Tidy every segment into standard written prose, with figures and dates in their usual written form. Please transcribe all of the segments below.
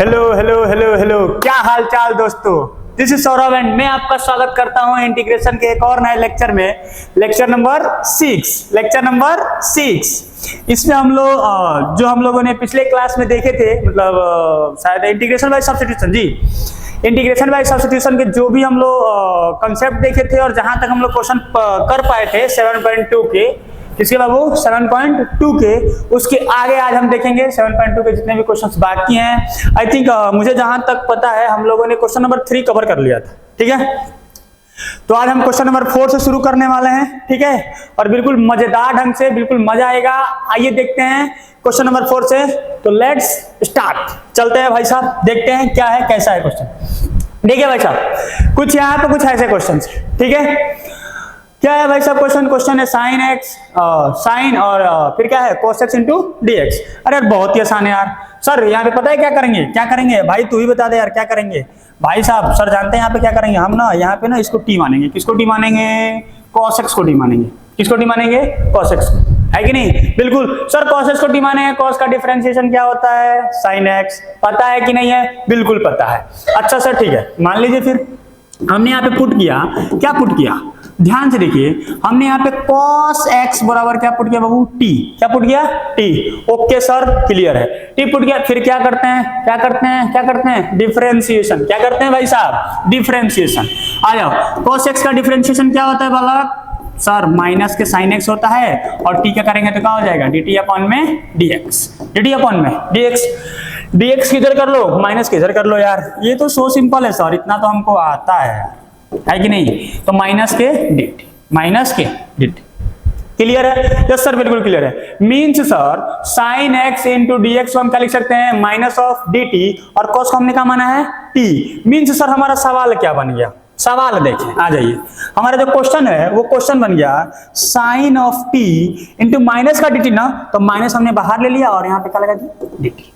Hello hello hello hello, क्या हाल चाल दोस्तों। दिस इज सौरभ एंड मैं आपका स्वागत करता हूं इंटीग्रेशन के एक और नए लेक्चर में, लेक्चर नंबर 6। इसमें हम लोग जो हम लोगों ने पिछले क्लास में देखे थे, मतलब शायद इंटीग्रेशन बाय सब्स्टिट्यूशन, जी इंटीग्रेशन बाय सब्स्टिट्यूशन के जो भी हम लोग कंसेप्ट देखे थे और जहां तक हम लोग क्वेश्चन कर पाए थे 7.2 के, किसके बाबू 7.2 के, उसके आगे आज हम देखेंगे 7.2 के जितने भी क्वेश्चंस बाकी हैं। आई थिंक मुझे जहां तक पता है हम लोगों ने क्वेश्चन नंबर 3 कवर कर लिया था, ठीक है। तो आज हम क्वेश्चन नंबर 4 से शुरू करने वाले हैं, ठीक है, और बिल्कुल मजेदार ढंग से, बिल्कुल मजा आएगा। आइए देखते हैं क्वेश्चन नंबर 4 से। तो लेट्स स्टार्ट, चलते हैं भाई साहब, देखते हैं क्या है, कैसा है क्वेश्चन। देखिए भाई साहब, कुछ यहाँ पे कुछ ऐसे क्वेश्चन, ठीक है। क्या है भाई साहब क्वेश्चन है साइन एक्स साइन और फिर क्या है cos x into D x. अरे बहुत ही आसान है यार। सर यहाँ पे पता है क्या करेंगे भाई, तू ही बता दे यार क्या करेंगे। भाई साहब सर जानते हैं यहाँ पे क्या करेंगे हम ना, यहाँ पे ना इसको टी मानेंगे। किसको टी मानेंगे? cos x को टी मानेंगे। किसको टी मानेंगे? cos x को, है कि नहीं? बिल्कुल सर, cos x को टी मानेंगे। cos का डिफरेंशिएशन क्या होता है? sin x। पता है कि नहीं है? बिल्कुल पता है। अच्छा सर ठीक है, मान लीजिए फिर हमने यहाँ पे पुट किया, क्या पुट किया, ध्यान से देखिए, हमने यहाँ पे cos x बराबर क्या पुट किया बाबू? t। क्या पुट किया? t। ओके सर, क्लियर है, t पुट किया। फिर क्या करते हैं डिफरेंशिएशन। क्या करते हैं भाई साहब? डिफरेंशिएशन। आ जाओ, cos x का डिफरेंशिएशन क्या होता है बालक? सर माइनस के sin x होता है, और t क्या करेंगे तो क्या हो जाएगा? dt अपॉन में dx। dt अपॉन में dx। dx किधर कर लो, माइनस किधर कर लो यार, ये तो सो सिंपल है सर, इतना तो हमको आता है कि नहीं। तो माइनस के dt, माइनस के dt। क्लियर है? यस सर बिल्कुल क्लियर है। Means sir sin x into D x हम क्या लिख सकते हैं? माइनस ऑफ dt, और cos को हमने क्या माना है? t। मीन्स सर हमारा सवाल क्या बन गया? सवाल देखें, आ जाइए, हमारा जो क्वेश्चन है वो क्वेश्चन बन गया sine of t into minus का dt ना, तो माइनस हमने बाहर ले लिया और यहाँ पे क्या लगा दिया? dt।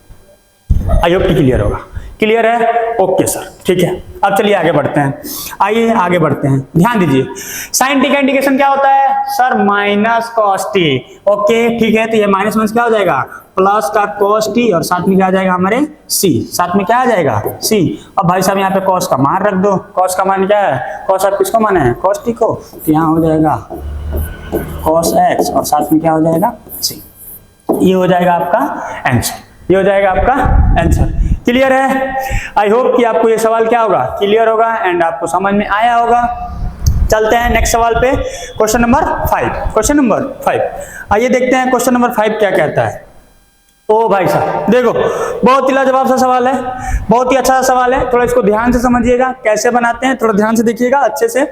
आई होप क्लियर होगा। क्लियर है? ओके सर ठीक है। अब चलिए आगे बढ़ते हैं, आइए आगे बढ़ते हैं। ध्यान दीजिए, साइन टी का इंडिकेशन क्या होता है sir? Minus cos T. Okay ठीक है, तो ये माइनस माइनस क्या हो जाएगा? प्लस का कॉस टी, और साथ में क्या आ जाएगा हमारे? सी। साथ में क्या आ जाएगा? सी। अब भाई साहब यहाँ पे कॉस का मान रख दो। कॉस का मान क्या है? कॉस आप किसको माने हैं? कॉस टी को। तो यहाँ हो जाएगा कॉस एक्स, और साथ में क्या हो जाएगा? सी। ये हो जाएगा आपका आंसर, ये हो जाएगा आपका आंसर। क्लियर है? आई होप कि आपको ये सवाल क्या होगा? क्लियर होगा एंड आपको समझ में आया होगा। चलते हैं नेक्स्ट सवाल पे, क्वेश्चन नंबर 5। क्वेश्चन नंबर 5, आइए देखते हैं क्वेश्चन नंबर 5 क्या कहता है। ओ भाई साहब देखो, बहुत ही लाजवाब सा सवाल है, बहुत ही अच्छा सा सवाल है। थोड़ा इसको ध्यान से समझिएगा, कैसे बनाते हैं थोड़ा ध्यान से देखिएगा अच्छे से।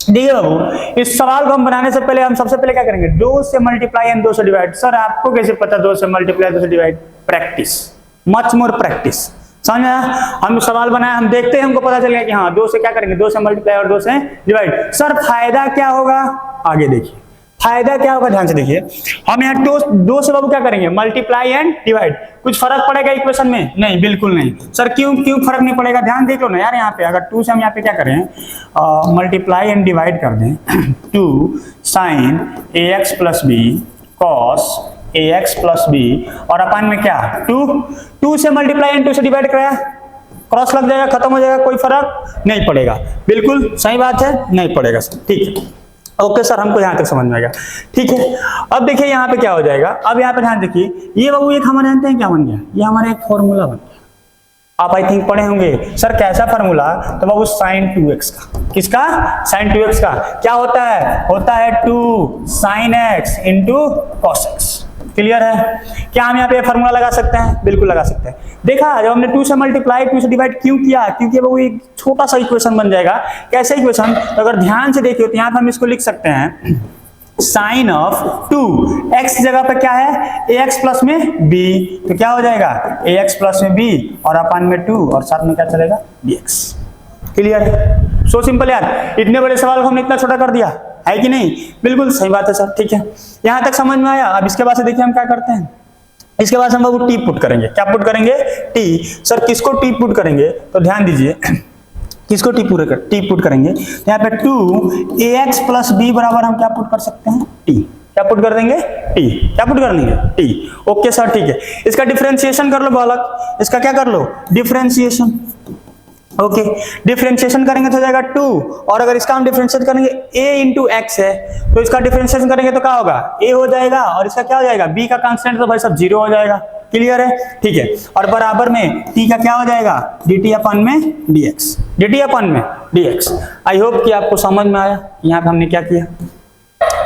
देखिए बाबू, इस सवाल को हम बनाने से पहले हम सबसे पहले क्या करेंगे? 2 से मल्टीप्लाई एंड 2 से डिवाइड। सर आपको कैसे पता 2 से मल्टीप्लाई 2 से divide? Practice, much more practice. समझ में आया? हम सवाल बनाए, हम देखते हैं, हमको पता चल गया कि हाँ 2 से क्या करेंगे? 2 से मल्टीप्लाई और 2 से डिवाइड। सर फायदा क्या होगा? आगे देखिए फायदा क्या होगा, ध्यान से देखिए। हम यहाँ 2 से बाबू क्या करेंगे? Multiply and divide. कुछ फर्क पड़ेगा इक्वेशन में? नहीं, बिल्कुल नहीं। सर क्यों फर्क नहीं पड़ेगा? ध्यान देख लो ना यार, यहाँ पे अगर 2 से हम यहाँ पे क्या करें? मल्टीप्लाई एंड डिवाइड कर दें 2 sine ax plus B cos ax plus B, और अपन में क्या 2 से मल्टीप्लाई एंड 2 से डिवाइड कराया, क्रॉस लग जाएगा, खत्म हो जाएगा, कोई फर्क नहीं पड़ेगा। बिल्कुल सही बात है, नहीं पड़ेगा सर, ठीक है। ओके सर, हमको यहाँ तक समझ में आएगा, ठीक है। अब देखिए यहाँ पे क्या हो जाएगा, अब यहाँ पे ध्यान देखिए, ये बाबू एक हमारे जानते हैं क्या बन गया? ये हमारा एक फॉर्मूला बन गया। आप आई थिंक पढ़े होंगे सर कैसा फॉर्मूला? तो बाबू sin 2x का। किसका? sin 2x का। क्या होता है? होता है 2 sin x into cos x। Clear है? क्या हम यहाँ पे फॉर्मूला लगा सकते हैं? बिल्कुल लगा सकते हैं। देखा, जब हमने 2 से मल्टीप्लाई 2 से डिवाइड क्यों किया? क्योंकि वो एक छोटा सा इक्वेशन बन जाएगा। कैसे इक्वेशन? तो अगर ध्यान से देखिए तो यहाँ पे हम इसको लिख सकते हैं साइन ऑफ 2 x जगह पे क्या है? ax प्लस में b, तो क्या हो जाएगा? ax प्लस में b, और अपन में 2, और साथ में क्या चलेगा? dx। क्लियर है? सो सिंपल यार, इतने बड़े सवाल को हमने इतना छोटा कर दिया, है कि नहीं? बिल्कुल सही बात है सर, ठीक है। यहाँ तक समझ में आया। अब इसके बाद से देखिए हम क्या करते हैं, इसके बाद हम बाबू टी पुट करेंगे। क्या पुट करेंगे? टी। सर किसको टी पुट करेंगे? तो ध्यान दीजिए, किसको टी पुट करेंगे? यहाँ पे 2 ax प्लस बी बराबर हम क्या पुट कर सकते हैं? टी। क्या पुट कर देंगे, टी, क्या पुट कर देंगे, टी। ओके सर ठीक है, इसका डिफरेंशिएशन कर लो बालक, इसका क्या कर लो, डिफरेंशिएशन। ओके, डिफरेंशिएशन करेंगे तो हो जाएगा 2, और अगर इसका हम डिफरेंशिएट करेंगे a इंटू एक्स है तो इसका डिफरेंशिएशन करेंगे तो क्या होगा, a हो जाएगा, और इसका क्या हो जाएगा, b का कांस्टेंट तो भाई सब 0 हो जाएगा। क्लियर है, ठीक है। और बराबर में t का क्या हो जाएगा, dt अपन में dx, dt अपन में dx। आई होप कि आपको समझ में आया यहाँ पे हमने क्या किया।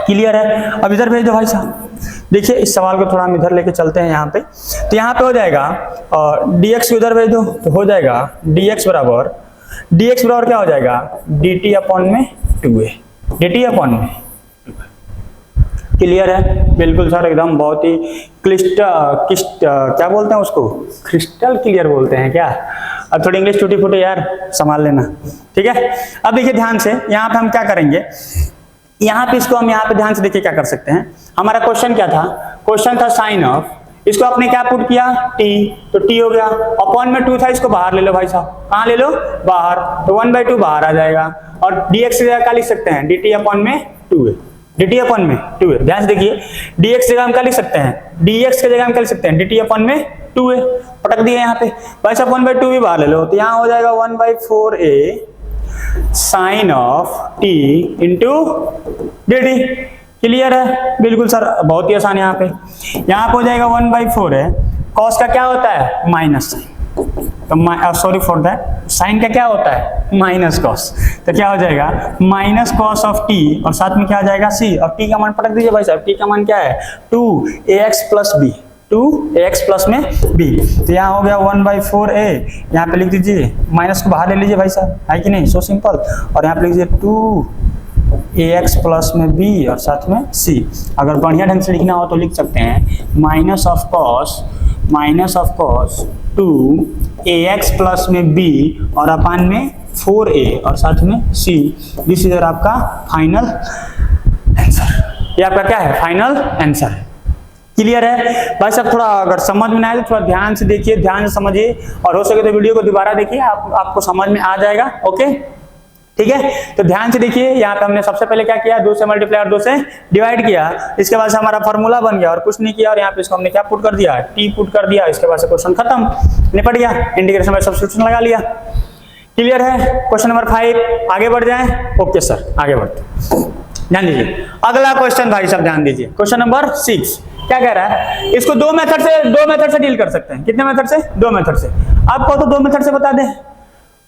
क्लियर है, अब इधर भेज दो भाई साहब। देखिए इस सवाल को थोड़ा हम इधर लेके चलते हैं यहाँ पे, तो यहाँ पे हो जाएगा dx को इधर भेज दो तो हो जाएगा dx बराबर क्या हो जाएगा, dt अपन में 2a, dt अपन में। क्लियर है, बिल्कुल सर एकदम बहुत ही क्या बोलते हैं उसको, क्रिस्टल क्लियर बोलते हैं क्या। अब थोड़ी इंग्लिश टूटी फूटी यार, संभाल लेना, ठीक है। अब देखिए ध्यान से, यहाँ पे हम क्या करेंगे, यहाँ पे इसको हम यहाँ पे ध्यान से देखिए क्या कर सकते हैं। हमारा क्वेश्चन क्या था, क्वेश्चन था साइन ऑफ, इसको आपने क्या पुट किया, t, तो t हो गया, अपॉन में 2 था, इसको बाहर ले लो भाई साहब, कहाँ ले लो, बाहर, तो 1/2 बाहर आ जाएगा, और dx की जगह क्या लिख सकते हैं, dt अपन में 2a, dt अपन में 2a। ध्यान से देखिए, dx जगह हम क्या लिख सकते हैं, dx की जगह हम क्या लिख सकते हैं, dt अपन में 2a, पटक दिया यहाँ पे भाई साहब, 1/2 भी बाहर ले लो, तो यहाँ हो जाएगा 1/4a sine of t into dt। Clear है, बिल्कुल सर बहुत ही आसान। यहाँ पे हो जाएगा 1/4 है, कॉस का क्या होता है, माइनस साइन, तो सॉरी फॉर दैट, साइन का क्या होता है, माइनस कॉस, तो क्या हो जाएगा माइनस कॉस ऑफ t, और साथ में क्या आ जाएगा c, और t का मान पटक दीजिए भाई साहब, t का मान क्या है 2ax plus b, 2ax plus में b, तो यहाँ हो गया 1/4a, यहाँ पे लिख दीजिए, माइनस को बाहर ले लीजिए भाई साहब, है कि नहीं, सो सिंपल, और यहाँ पे लिख दीजिए 2ax प्लस में b और साथ में c। अगर बढ़िया ढंग से लिखना हो तो लिख सकते हैं minus of cos 2ax plus में b और अपान में 4a और साथ में c। दिस इज आपका फाइनल आंसर, ये आपका क्या है, फाइनल आंसर। क्लियर है भाई साहब, थोड़ा अगर समझ में ना आए तो थोड़ा ध्यान से देखिए, ध्यान से समझिए, और हो सके तो वीडियो को दोबारा देखिए, आपको समझ में आ जाएगा। ओके ठीक है, तो ध्यान से देखिए, यहाँ पे हमने सबसे पहले क्या किया, 2 से मल्टीप्लाई और 2 से डिवाइड किया, इसके बाद से हमारा फॉर्मूला बन गया और कुछ नहीं किया, और यहाँ पे इसको हमने क्या पुट कर दिया, t पुट कर दिया, इसके बाद से क्वेश्चन खत्म, निपट गया, इंटीग्रेशन बाय सब्स्टिट्यूशन लगा लिया। क्लियर है, क्वेश्चन नंबर 5 आगे बढ़ जाए। ओके सर आगे बढ़ते, ध्यान दीजिए अगला क्वेश्चन भाई साहब, ध्यान दीजिए क्वेश्चन नंबर 6 क्या कह रहा है, इसको दो मेथड से डील कर सकते हैं। कितने मेथड से, 2 मेथड से। आपको तो 2 मेथड से बता दें,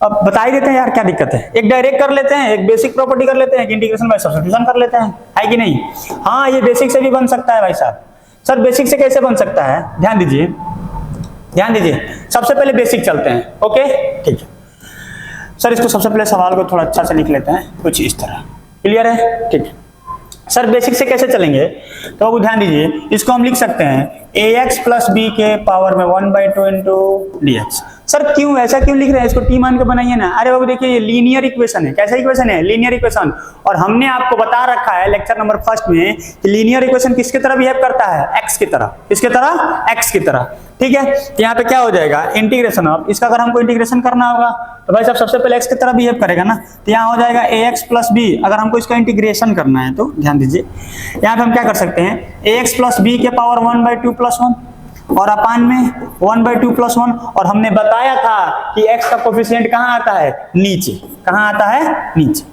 अब बता ही देते हैं यार, क्या दिक्कत है, एक डायरेक्ट कर लेते हैं, एक बेसिक प्रॉपर्टी कर लेते हैं, एक इंटीग्रेशन बाय सब्स्टिट्यूशन कर लेते हैं, है कि नहीं। हाँ ये बेसिक से भी बन सकता है भाई साहब। सर बेसिक से कैसे बन सकता है, ध्यान दीजिए, सबसे पहले बेसिक चलते हैं। ओके ठीक है सर, इसको सबसे पहले सवाल को थोड़ा अच्छा से लिख लेते हैं, कुछ इस तरह। क्लियर है, ठीक है सर, बेसिक से कैसे चलेंगे, तो अब ध्यान दीजिए, इसको हम लिख सकते हैं ax प्लस b के पावर में 1/2 इंटू dx। सर क्यों ऐसा क्यों लिख रहे हैं, इसको t मान के बनाइए ना। अरे बाबू देखिए, ये लीनियर इक्वेशन है। कैसा इक्वेशन है, लीनियर इक्वेशन, और हमने आपको बता रखा है लेक्चर नंबर 1 में कि लीनियर इक्वेशन किसके तरह बिहेव करता है, x की तरह। किसके तरह, x की तरह। ठीक है, यहाँ पे क्या हो जाएगा, इंटीग्रेशन ऑफ, इसका अगर हमको इंटीग्रेशन करना होगा तो भाई साहब सबसे पहले x की तरह बिहेव करेगा ना, तो यहाँ हो जाएगा ax प्लस b। अगर हमको इसका इंटीग्रेशन करना है तो ध्यान दीजिए, यहाँ पे हम क्या कर सकते हैं, ax प्लस b के पावर 1/2 प्लस 1 और अपान में 1/2 प्लस 1, और हमने बताया था कि x का कोफिशिएंट कहाँ आता है, नीचे। कहाँ आता है, नीचे।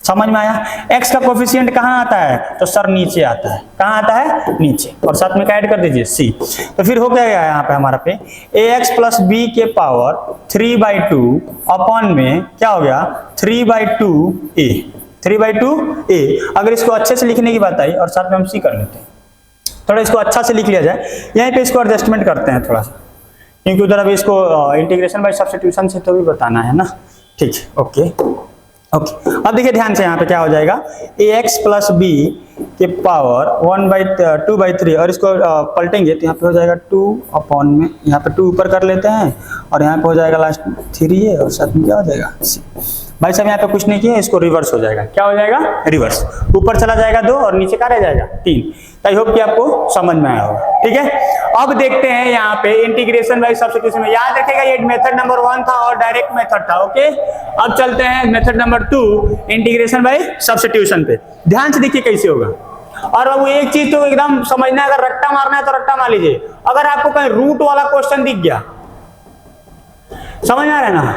समझ में आया, x का कोफिशिएंट कहाँ आता है, तो सर नीचे आता है। कहाँ आता है, नीचे, और साथ में ऐड कर दीजिए c। तो फिर हो गया यहाँ पे हमारा पे ax प्लस b के पावर 3/2 अपॉन में क्या हो गया 3/2a, 3/2a। अगर इसको अच्छे से लिखने की बात आई और साथ में हम c कर लेते हैं, थोड़ा इसको अच्छा से लिख लिया जाए। यहीं पे इसको एडजस्टमेंट करते हैं थोड़ा सा, क्योंकि उधर अभी इसको इंटीग्रेशन बाय सब्स्टिट्यूशन से तो भी बताना है ना। ठीक है, ओके। अब देखिए ध्यान से, यहाँ पे क्या हो जाएगा, ax प्लस b के पावर 1/2/3, और इसको पलटेंगे तो यहाँ पे हो जाएगा 2 अपॉन में, यहाँ पे 2 ऊपर कर लेते हैं, और यहाँ पे हो जाएगा लास्ट 3a, और साथ में क्या हो जाएगा c। भाई साहब यहाँ पे कुछ नहीं किया, इसको रिवर्स हो जाएगा। क्या हो जाएगा, रिवर्स, ऊपर चला जाएगा 2 और नीचे क्या रह जाएगा 3। आई होप कि आपको समझ में आया होगा। ठीक है, अब देखते हैं यहाँ पे इंटीग्रेशन बाय सब्स्टिट्यूशन में। याद रखिएगा ये मेथड नंबर 1 था और डायरेक्ट मेथड था। ओके, अब चलते हैं method number 2 integration by substitution पे। ध्यान से देखिए कैसे होगा। और अब एक चीज तो एकदम समझना है, अगर रट्टा मारना है तो रट्टा मार लीजिए। अगर आपको कहीं रूट वाला क्वेश्चन दिख गया, समझ में आ रहा है ना,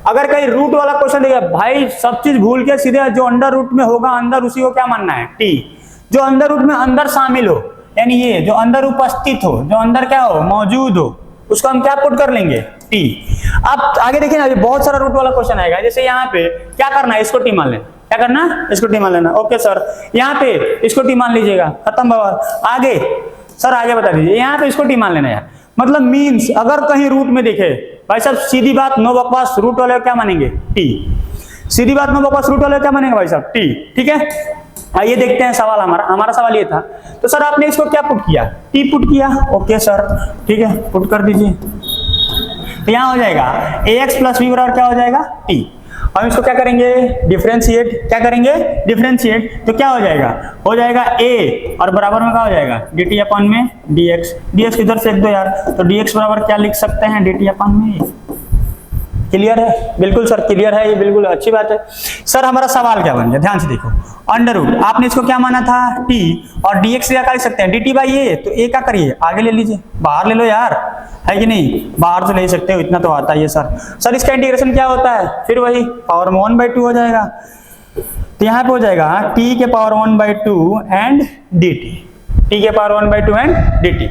अगर कहीं रूट वाला क्वेश्चन दिख गया, भाई सब चीज भूल के सीधे जो अंडर रूट में होगा अंदर, उसी को क्या मानना है, टी। जो अंदर रूट में अंदर शामिल हो, यानी ये जो अंदर उपस्थित हो, जो अंदर क्या हो, मौजूद हो, उसको हम क्या पुट कर लेंगे, टी। अब आगे देखिए ना, बहुत सारा रूट वाला क्वेश्चन आएगा। जैसे यहाँ पे क्या करना है, इसको टी मान लेना। क्या करना, इसको टी मान लेना। ओके सर, यहाँ पे इसको टी मान लीजिएगा, खत्म बाबा। आगे सर आगे बता दीजिए, यहाँ पे इसको टी मान लेना यार। मतलब मीन्स अगर कहीं रूट में देखे, भाई साहब सीधी बात, नो बकवास, रूट वाले क्या मानेंगे, टी। सीधी बात, नो बकवास, रूट वाले क्या मानेंगे भाई साहब, टी। ठीक है, आइए देखते हैं सवाल। हमारा सवाल ये था, तो सर आपने इसको क्या पुट किया, टी पुट किया। ओके सर, ठीक है, पुट कर दीजिए। तो यहाँ हो जाएगा ax प्लस बी बराबर क्या हो जाएगा, टी। हम इसको क्या करेंगे, डिफरेंशिएट। क्या करेंगे, डिफरेंशिएट। तो क्या हो जाएगा a और बराबर में क्या हो जाएगा, dt अपन में dx। dx इधर से दो यार, तो dx बराबर क्या लिख सकते हैं, dt अपन में। क्लियर है, बिल्कुल सर क्लियर है, ये बिल्कुल अच्छी बात है। सर हमारा सवाल क्या बन गया, ध्यान से देखो। अंडर रूट, आपने इसको क्या माना था, t, और dx क्या कर सकते हैं, dt बाई a। तो a क्या करिए, आगे ले लीजिए, बाहर ले लो यार, है कि नहीं, बाहर तो ले सकते हो, इतना तो आता ही है सर। सर इसका इंटीग्रेशन क्या होता है, फिर वही पावर में 1/2 हो जाएगा। तो यहाँ पे हो जाएगा t के पावर 1/2 एंड dt, t के पावर 1/2 एंड dt।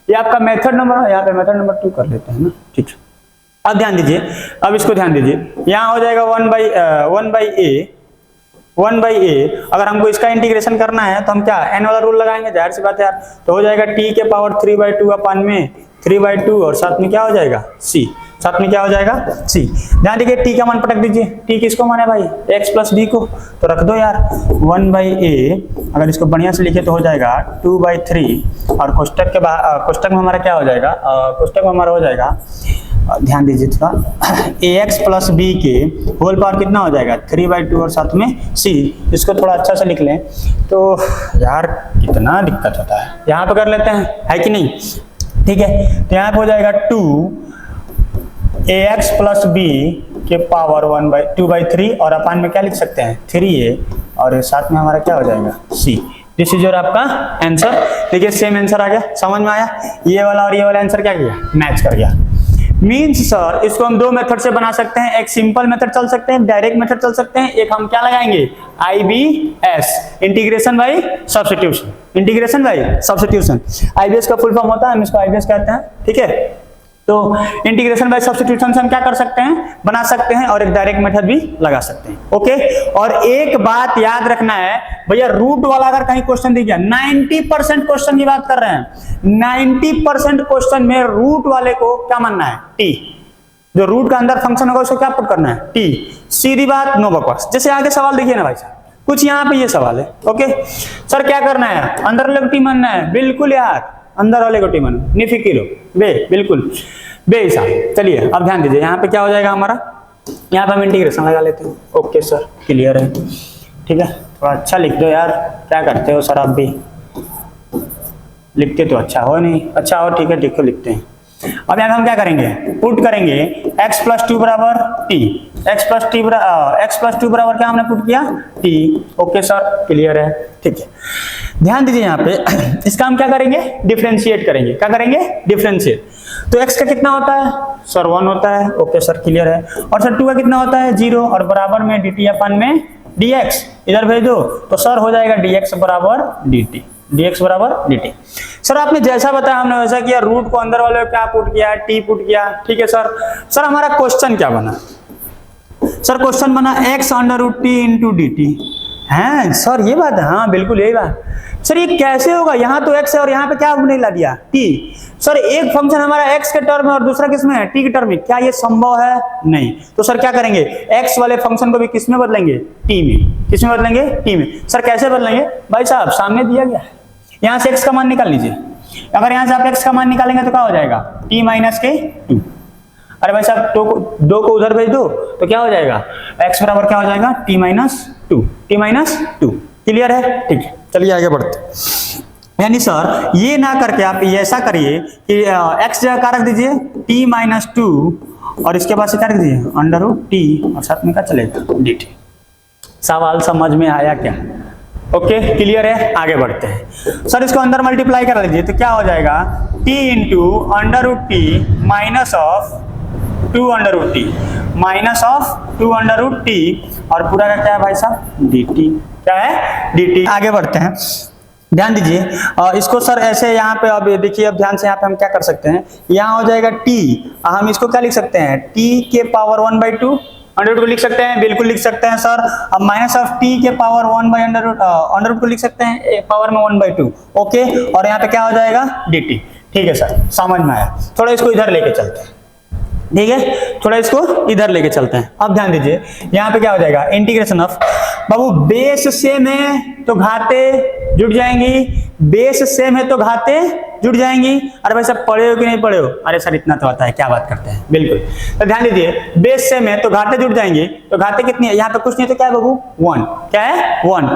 ये आपका मेथड नंबर, यहाँ पे मेथड नंबर 2 कर लेते हैं ना, ठीक है। अब ध्यान दीजिए, अब इसको ध्यान दीजिए, यहाँ हो जाएगा 1/a। अगर हमको इसका इंटीग्रेशन करना है तो हम क्या n वाला रूल लगाएंगे, जाहिर सी बात है यार। तो हो जाएगा t के पावर 3/2 अपन में 3/2 और साथ में क्या हो जाएगा, c। साथ में क्या हो जाएगा, c। ध्यान दीजिए, t का मान पटक दीजिए। t किसको माने भाई, x प्लस b को, तो रख दो यार 1/a। अगर इसको बढ़िया से लिखे तो हो जाएगा 2/3 और कोष्टक में हमारा क्या हो जाएगा, कोष्टक में हमारा हो जाएगा, ध्यान दीजिए थोड़ा, ax प्लस b के होल पावर कितना हो जाएगा, 3/2 और साथ में c। इसको थोड़ा अच्छा से लिख लें तो यार कितना दिक्कत होता है, यहाँ पे कर लेते हैं, है कि नहीं। ठीक है, तो यहाँ पे हो जाएगा 2ax प्लस b के पावर 2/3 और अपन में क्या लिख सकते हैं, 3a, और साथ में हमारा क्या हो जाएगा, c। दिस इज योर आपका आंसर। देखिए सेम आंसर आ गया, समझ में आया, ये वाला और ये वाला आंसर क्या किया, मैच कर गया। मीन्स सर इसको हम दो मेथड से बना सकते हैं, एक सिंपल मेथड चल सकते हैं, डायरेक्ट मेथड चल सकते हैं, एक हम क्या लगाएंगे, IBS, integration by substitution. Integration by substitution, IBS का फुल फॉर्म होता है, हम इसको IBS कहते हैं। ठीक है, तो इंटीग्रेशन बाय सब्स्टिट्यूशन से हम क्या कर सकते हैं, बना सकते हैं, और एक डायरेक्ट मेथड भी लगा सकते हैं। ओके, और एक बात याद रखना है भैया, रूट वाला अगर कहीं क्वेश्चन दिख गया, 90% क्वेश्चन की बात कर रहे हैं, 90% क्वेश्चन में रूट वाले को क्या मानना है, टी। जो रूट का अंदर फंक्शन होगा उसको क्या पुट करना है, टी। सीधी बात, नो बकवास। जैसे आगे सवाल देखिए ना भाई साहब, कुछ यहाँ पे ये सवाल है। ओके सर, क्या करना है, अंदर वाले को टी मानना है, बिल्कुल यार, अंदर वाले को टी मानो, निफिकिर हो बे, बिल्कुल बेहिसाब। चलिए अब ध्यान दीजिए, यहाँ पे क्या हो जाएगा हमारा, यहाँ पे हम इंटीग्रेशन लगा लेते हैं। ओके सर, क्लियर है, ठीक है। थोड़ा अच्छा लिख दो यार, क्या करते हो सर आप भी, लिखते तो अच्छा हो नहीं, अच्छा हो ठीक है, ठीक है लिखते हैं। अब यहाँ हम क्या करेंगे, पुट करेंगे x प्लस 2 बराबर t, x प्लस 2 बराबर क्या हमने पुट किया, t। ओके सर, क्लियर है, ठीक है। ध्यान दीजिए यहाँ पे इसका हम क्या करेंगे, डिफरेंशिएट करेंगे। क्या करेंगे, डिफरेंशिएट। तो x का कितना होता है सर, 1 होता है। ओके सर, क्लियर है। और सर 2 का कितना होता है, 0, और बराबर में dt अपन में dx, इधर भेज दो, तो सर हो जाएगा dx बराबर dt, dx बराबर dt। सर आपने जैसा बताया हमने वैसा किया, रूट को अंदर वाले क्या पुट किया, t पुट किया। ठीक है सर। सर हमारा क्वेश्चन क्या बना, सर क्वेश्चन बना x under root t into D T. है सर, ये बात है, हाँ बिल्कुल यही बात। सर ये कैसे होगा, यहाँ तो x है और यहाँ पे क्या हमने ला दिया, t। सर एक फंक्शन हमारा x के टर्म में और दूसरा किसमें है, t के टर्म में, क्या ये संभव है, नहीं। तो सर क्या करेंगे, x वाले फंक्शन को भी किसमें बदलेंगे, t में। किसमें बदलेंगे, t में। सर कैसे बदलेंगे भाई साहब, सामने दिया गया है, यहाँ से x का मान निकाल लीजिए। अगर यहाँ से आप x का मान निकालेंगे तो क्या हो जाएगा, t माइनस के 2। अरे भाई साहब 2 को उधर भेज दो तो क्या हो जाएगा, x बराबर क्या हो जाएगा, t minus 2, t minus 2। Clear है, ठीक है। चलिए आगे बढ़ते। यानी सर ये ना करके आप ऐसा करिए कि x जगह क्या रख दीजिए, t माइनस 2, और इसके बाद से क्या रख दीजिए, अंडर रूट t, और साथ में क्या चलेगा, dt। सवाल समझ में आया क्या, ओके क्लियर है, आगे बढ़ते हैं। सर इसको अंदर मल्टीप्लाई कर लीजिए तो क्या हो जाएगा, t into under root T minus of 2 under root T minus of 2 under root T और पूरा का क्या है भाई साहब, dt। क्या है, dt। आगे बढ़ते हैं, ध्यान दीजिए इसको सर ऐसे यहाँ पे अब देखिए, अब ध्यान से यहाँ पे हम क्या कर सकते हैं, यहाँ हो जाएगा t, हम इसको क्या लिख सकते हैं, t के पावर 1/2 अंडर रूट को लिख सकते हैं, बिल्कुल लिख सकते हैं सर। अब माइनस ऑफ t के पावर 1 अंडर रूट को लिख सकते हैं पावर में 1/2। ओके, और यहाँ पे क्या हो जाएगा, dt। ठीक है सर, समझ में आया। थोड़ा इसको इधर लेके चलते हैं, ठीक है, थोड़ा इसको इधर लेके चलते हैं। अब ध्यान दीजिए यहाँ पे क्या हो जाएगा, integration of, Babu base same है तो घाते जुड़ जाएंगी, बेस सेम है तो घाते जुड़ जाएंगी। अरे भाई सब पढ़े हो कि नहीं पढ़े हो, अरे सर इतना तो आता है, क्या बात करते हैं, बिल्कुल। तो ध्यान दीजिए बेस सेम है तो घाते जुड़ जाएंगे, तो घाते कितनी है, यहाँ पे कुछ नहीं तो क्या है बाबू, 1। क्या है, 1।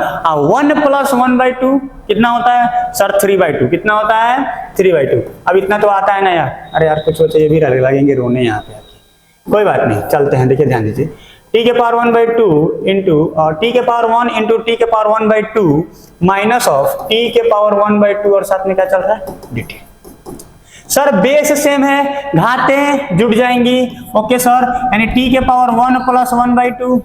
1 प्लस 1/2 कितना होता है सर, 3/2। कितना होता है, 3/2। अब इतना तो आता है ना यार, अरे यार कुछ सोचे ये भी लगेंगे रोने यहाँ पे आके, कोई बात नहीं, चलते हैं। देखिए ध्यान दीजिए, t के पावर 1/2 इंटू t के पावर 1 इंटू t के पावर 1/2 माइनस ऑफ t के पावर 1/2 और साथ में क्या चल रहा है, dt। सर बेस सेम है, घातें जुड़ जाएंगी। ओके सर, यानी t के power 1 plus 1/2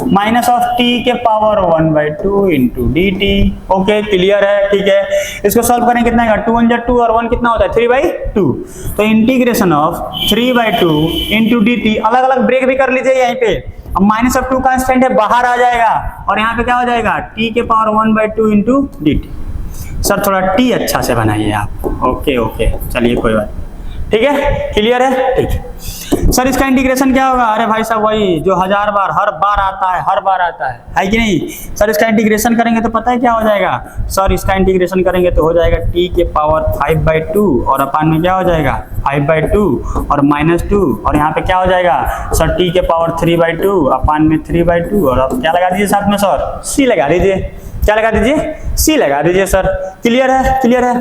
minus of t के power 1/2 into dt। Okay clear है, ठीक है। इसको सॉल्व करें कितना आएगा, 2 1 2 और 1 कितना होता है, 3/2। तो इंटीग्रेशन ऑफ 3/2 इंटू dt, अलग अलग ब्रेक भी कर लीजिए यहीं पे। अब माइनस ऑफ 2 कांस्टेंट है, बाहर आ जाएगा और यहाँ पे क्या हो जाएगा, t के पावर 1/2 इंटू dt। सर थोड़ा t अच्छा से बनाइए आप। ओके ओके, चलिए कोई बात, ठीक है, क्लियर है, ठीक है। सर इसका इंटीग्रेशन क्या होगा, अरे भाई साहब वही जो 1000 बार हर बार आता है, हर बार आता है कि नहीं। सर इसका इंटीग्रेशन करेंगे तो पता है क्या हो जाएगा, सर इसका इंटीग्रेशन करेंगे तो हो जाएगा t के पावर 5/2 और अपान में क्या हो जाएगा, 5/2 और -2 और यहाँ पे क्या हो जाएगा सर, t के पावर 3/2 अपान में 3/2 और अब क्या लगा दीजिए साथ में सर, c लगा दीजिए। क्या लगा दीजिए, c लगा दीजिए सर। क्लियर है, क्लियर है।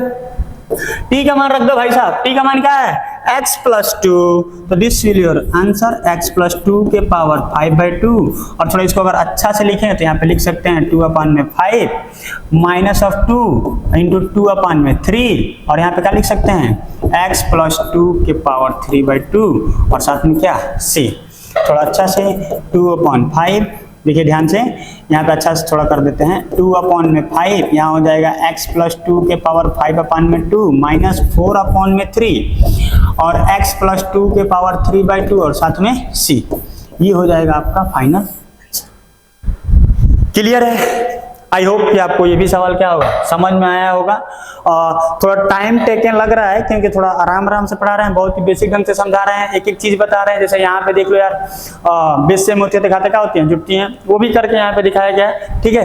t का मान रख दो भाई साहब, t का मान क्या है, x + 2। तो this will your answer, x + 2 के पावर 5/2। और थोड़ा इसको अगर अच्छा से लिखें तो यहाँ पे लिख सकते हैं 2/5 माइनस ऑफ 2 इंटू 2/3 और यहाँ पे क्या लिख सकते हैं, x + 2 के पावर 3/2 और साथ में क्या, c। थोड़ा अच्छा से 2/5, देखिए ध्यान से यहाँ पे अच्छा से थोड़ा कर देते हैं, 2/5 यहाँ हो जाएगा x + 2 के पावर 5/2 माइनस 4/3 और x + 2 के पावर 3/2 और साथ में c। ये हो जाएगा आपका फाइनल। क्लियर है, आई होप कि आपको ये भी सवाल क्या होगा, समझ में आया होगा। थोड़ा टाइम टेकन लग रहा है क्योंकि थोड़ा आराम आराम से पढ़ा रहे हैं, बहुत ही बेसिक ढंग से समझा रहे हैं, एक एक चीज बता रहे हैं। जैसे यहाँ पे देख लो यार, बेस सेम होती है तो घाते क्या होती हैं, जुड़ती हैं, वो भी करके यहाँ पे दिखाया गया है, ठीक है।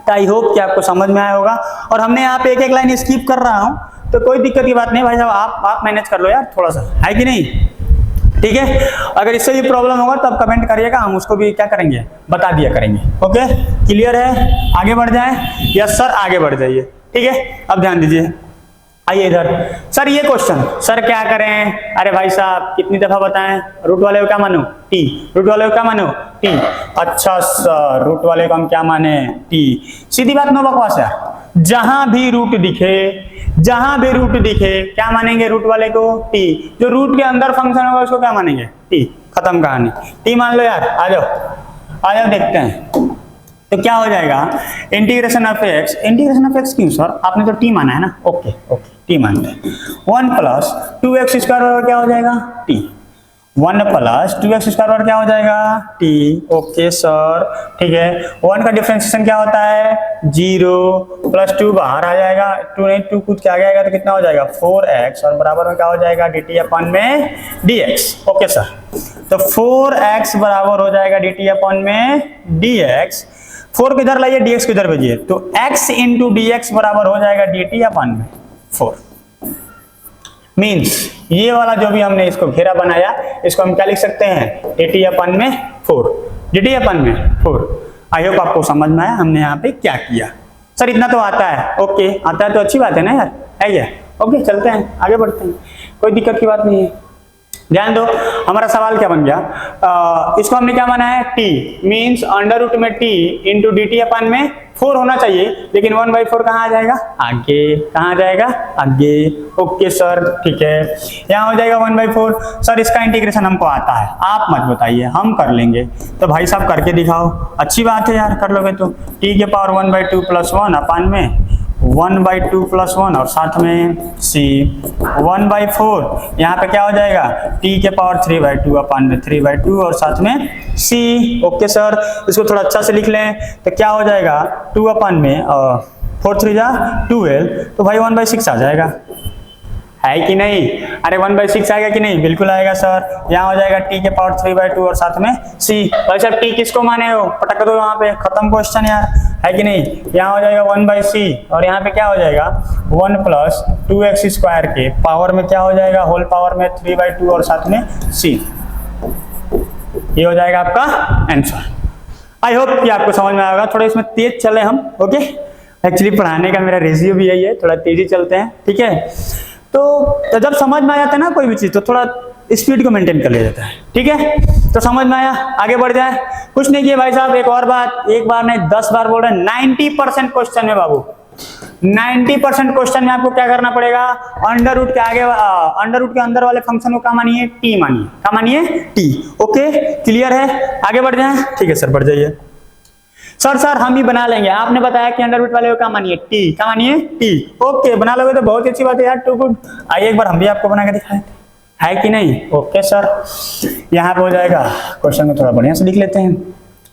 तो आई होप कि आपको समझ में आया होगा। और हमने यहाँ पे एक एक लाइन स्किप कर रहा हूँ तो कोई दिक्कत की बात नहीं भाई साहब, आप मैनेज कर लो यार थोड़ा सा, है कि नहीं, ठीक है। अगर इससे भी प्रॉब्लम होगा तो आप कमेंट करिएगा, हम उसको भी क्या करेंगे, बता दिया करेंगे। ओके क्लियर है, आगे बढ़ जाएं। यस सर, आगे बढ़ जाइए, ठीक है। अब ध्यान दीजिए, आइए इधर। सर ये क्वेश्चन, सर क्या करें, अरे भाई साहब कितनी दफा बताएं, रूट वाले को क्या मानो, t। रूट वाले को क्या मानो, t। अच्छा सर, रूट वाले को हम क्या माने, t। सीधी बात, नो बकवास है। जहां भी रूट दिखे, जहां भी रूट दिखे क्या मानेंगे, रूट वाले को t। जो रूट के अंदर फंक्शन होगा उसको क्या मानेंगे, t। खत्म कहानी, t मान लो यार। आ जाओ देखते हैं। तो क्या हो जाएगा, integration of x, integration of x क्यों सर, आपने तो t माना है ना, ओके ओके, t मानते हैं। 1 + 2x² क्या हो जाएगा, t। 1 + 2x² क्या हो जाएगा, t। ओके सर, ठीक है। 1 का डिफरेंशिएशन क्या होता है, 0 + 2 बाहर आ जाएगा, 2 नहीं 2 कूद के आ जाएगा तो कितना हो जाएगा, 4x और बराबर में क्या हो जाएगा, dt/dx। ओके सर, तो 4x बराबर हो जाएगा dt/dx। 4 किधर लाइए, dx किधर भेजिए, तो x × dx बराबर हो जाएगा dt/4। मीन्स ये वाला जो भी हमने इसको घेरा बनाया, इसको हम क्या लिख सकते हैं, dt/4। dt/4। आई होप आपको समझ में आया हमने यहाँ पे क्या किया। सर इतना तो आता है, ओके आता है तो अच्छी बात है ना यार, है क्या। ओके चलते हैं, आगे बढ़ते हैं, कोई दिक्कत की बात नहीं है। ध्यान दो, हमारा सवाल क्या बन गया, इसको हमने क्या माना है, t मीन्स अंडर रूट में t इंटू डी टी अपन में 4 होना चाहिए, लेकिन 1/4 कहाँ आ जाएगा, आगे, कहाँ आ जाएगा, आगे। ओके सर, ठीक है, यहाँ हो जाएगा 1/4। सर इसका इंटीग्रेशन हमको आता है, आप मत बताइए, हम कर लेंगे। तो भाई साहब करके दिखाओ, अच्छी बात है यार, कर लोगे तो t के पावर 1/2 + 1 अपान में 1/2 + 1 और साथ में c 1/4, यहाँ पे क्या हो जाएगा, t के पावर 3/2 अपान में 3/2 और साथ में c। ओके सर, इसको थोड़ा अच्छा से लिख लें तो क्या हो जाएगा, 2 अपान में 4 3 जा 12, तो भाई 1/6 आ जाएगा, है कि नहीं, अरे 1/6 आएगा कि नहीं, बिल्कुल आएगा सर। यहाँ हो जाएगा t के पावर 3/2 और साथ में c। भाई साहब t किसको माने हो, पटक दो यहाँ पे, खत्म क्वेश्चन यार, है कि नहीं। यहाँ हो जाएगा 1/c और यहाँ पे क्या हो जाएगा 1 + 2x² के पावर में क्या हो जाएगा, होल पावर में 3/2 और साथ में c। ये हो जाएगा आपका आंसर। आई होप कि आपको समझ में आएगा, थोड़ा इसमें तेज चले हम, ओके। एक्चुअली पढ़ाने का मेरा रेशियो भी यही है, थोड़ा तेजी चलते हैं, ठीक है। तो जब समझ में आ जाता है ना कोई भी चीज, तो थोड़ा स्पीड को मेंटेन कर लिया जाता है, ठीक है। तो समझ में आया, आगे बढ़ जाए। कुछ नहीं किया भाई साहब, एक और बात, एक बार नहीं 10 बार बोल रहे हैं, 90% क्वेश्चन में बाबू, 90% क्वेश्चन में आपको क्या करना पड़ेगा, अंडर रूट के आगे, अंडर रूट के अंदर वाले फंक्शन को क्या मानिए, टी मानिए, क्या मानिए, टी। ओके, क्लियर है, आगे बढ़ जाए। ठीक है सर, बढ़ जाइए। सर हम ही बना लेंगे, आपने बताया कि अंडर रूट वाले को क्या मानिए, टी, क्या मानिए, टी। ओके, बना लोगे तो बहुत अच्छी बात है यार, टू गुड। आइए एक बार हम भी आपको बना के दिखाएं, है कि नहीं। ओके सर, यहाँ पे हो जाएगा, क्वेश्चन में थोड़ा बढ़िया से लिख लेते हैं।